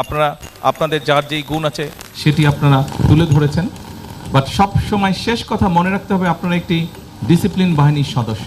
আপনারা আপনাদের যার যেই গুণ আছে সেটি আপনারা তুলে ধরেছেন। বাট সব সময় শেষ কথা মনে রাখতে হবে, আপনারা একটি ডিসিপ্লিন বাহিনীর সদস্য।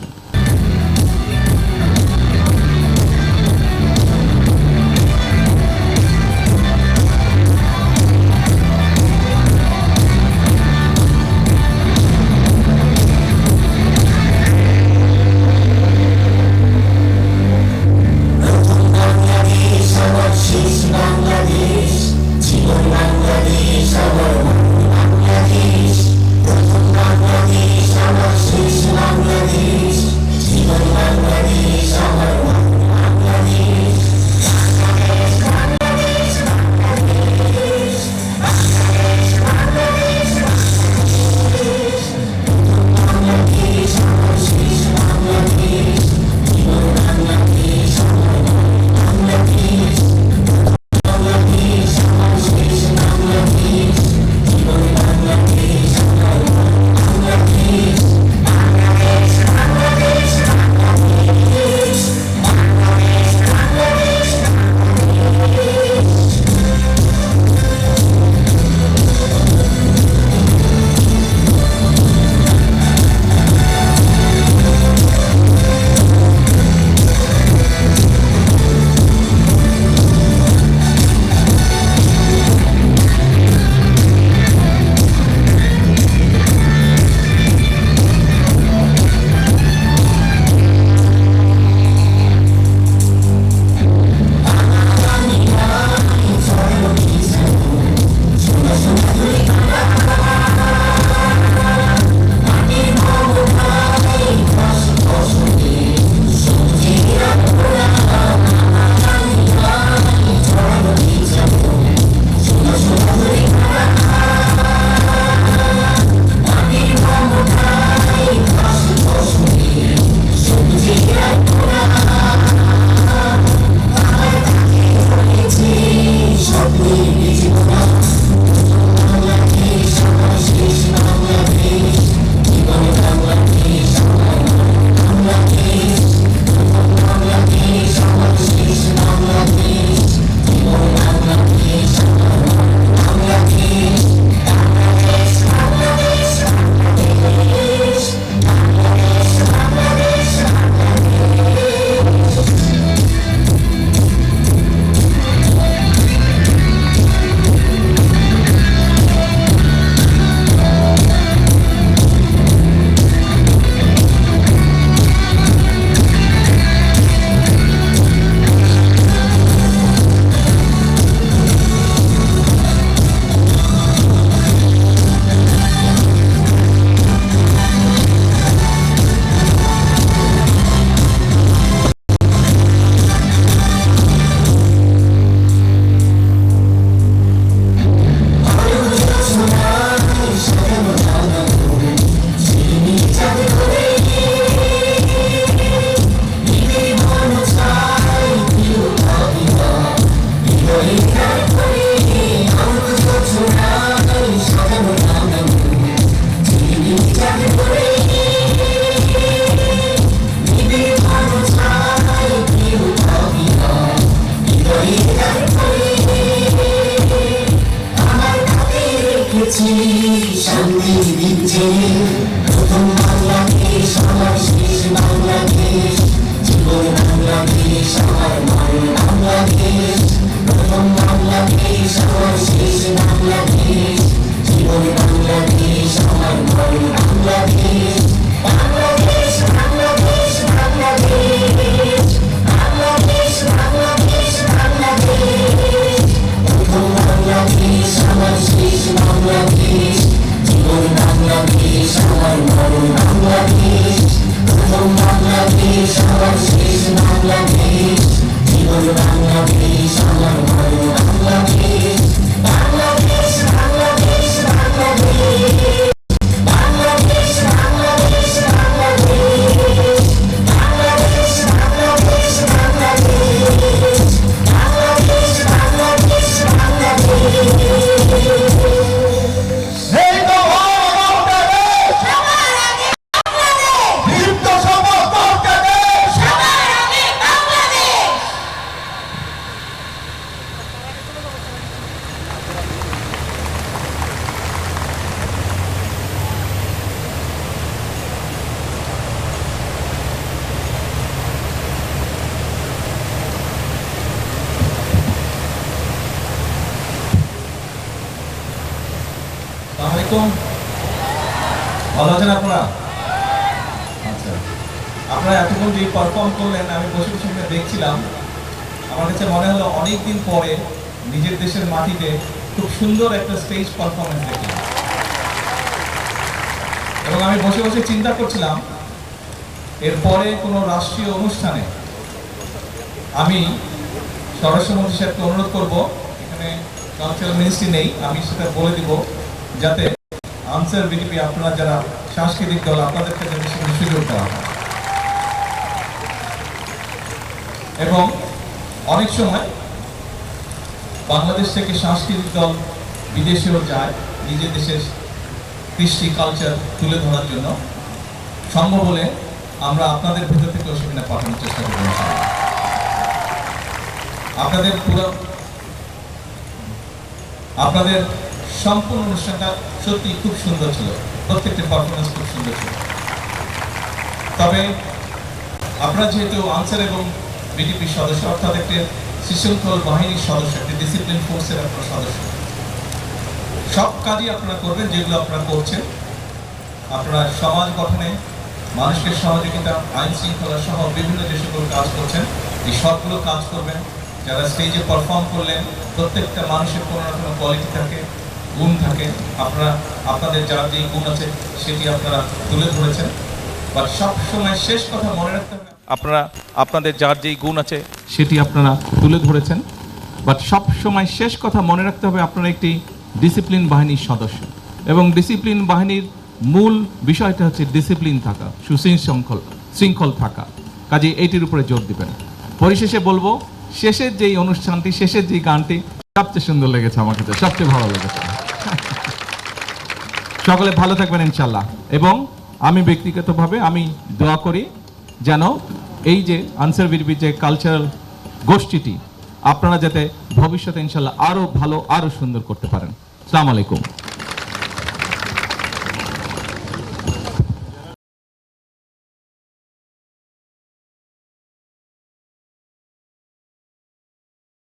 আলাইকুম। ভালো আছেন আপনারা? আচ্ছা, আপনারা এতক্ষণ যে পারফর্ম করলেন আমি বসে বসে দেখছিলাম, আমার কাছে মনে হলো অনেকদিন পরে নিজের দেশের মাটিতে খুব সুন্দর একটা স্টেজ পারফরমেন্স দেখলাম। এবং আমি বসে বসে চিন্তা করছিলাম এরপরে কোনো রাষ্ট্রীয় অনুষ্ঠানে আমি স্বরাষ্ট্রমন্ত্রী সাহেবকে অনুরোধ করব, এখানে কালচারাল মিনিস্ট্রি নেই, আমি সেটা বলে দিব যাতে আনসার বিজেপি আপনারা যারা সাংস্কৃতিক দল আপনাদেরকে যাতে সেখানে সুযোগ দেওয়া হয়। এবং অনেক সময় বাংলাদেশ থেকে সাংস্কৃতিক দল বিদেশেও যায় নিজের দেশের কৃষ্টি কালচার তুলে ধরার জন্য। সম্ভব হলে আমরা আপনাদের ভেতর থেকে সেখানে পাঠানোর চেষ্টা করব। আপনাদের সম্পূর্ণ অনুষ্ঠানটা সত্যি খুব সুন্দর ছিল, প্রত্যেকটা পারফরমেন্স খুব সুন্দর ছিল। তবে আপনারা যেহেতু আনসার এবং বিজেপির সদস্য, অর্থাৎ একটি শৃঙ্খল বাহিনীর সদস্য, একটি ডিসিপ্লিন ফোর্সের আপনারা সদস্য, সব কাজই আপনারা করবেন যেগুলো আপনারা করছেন। আপনারা সমাজ গঠনে, মানুষের সহযোগিতা, আইন শৃঙ্খলা সহ বিভিন্ন যে সকল কাজ করছেন, এই সবগুলো কাজ করবেন। যারা স্টেজে পারফর্ম করলেন, প্রত্যেকটা মানুষের কোনো না কোনো কোয়ালিটি থাকে, গুণ থাকে। আপনারা আপনাদের যার যে গুণ আছে সেটি আপনারা তুলে ধরেছেন। বাট সবসময় শেষ কথা মনে রাখতে হবে, আপনারা আপনাদের যার যেই গুণ আছে সেটি আপনারা তুলে ধরেছেন। বাট সবসময় শেষ কথা মনে রাখতে হবে আপনারা একটি ডিসিপ্লিন বাহিনীর সদস্য, এবং ডিসিপ্লিন বাহিনীর মূল বিষয়টা হচ্ছে ডিসিপ্লিন থাকা, শৃঙ্খল থাকা। কাজে এইটির উপরে জোর দিবেন। পরিশেষে বলবো, শেষের যেই অনুষ্ঠানটি, শেষের যেই গানটি সবচেয়ে সুন্দর লেগেছে আমার কাছে, সবচেয়ে ভালো লেগেছে। সকলে ভালো থাকবেন ইনশাল্লাহ। এবং আমি ব্যক্তিগতভাবে আমি দোয়া করি যেন এই যে আনসার বিজেপি যে কালচারাল গোষ্ঠীটি আপনারা যাতে ভবিষ্যতে ইনশাল্লাহ আরো ভালো, আরো সুন্দর করতে পারেন। আসসালামু আলাইকুম।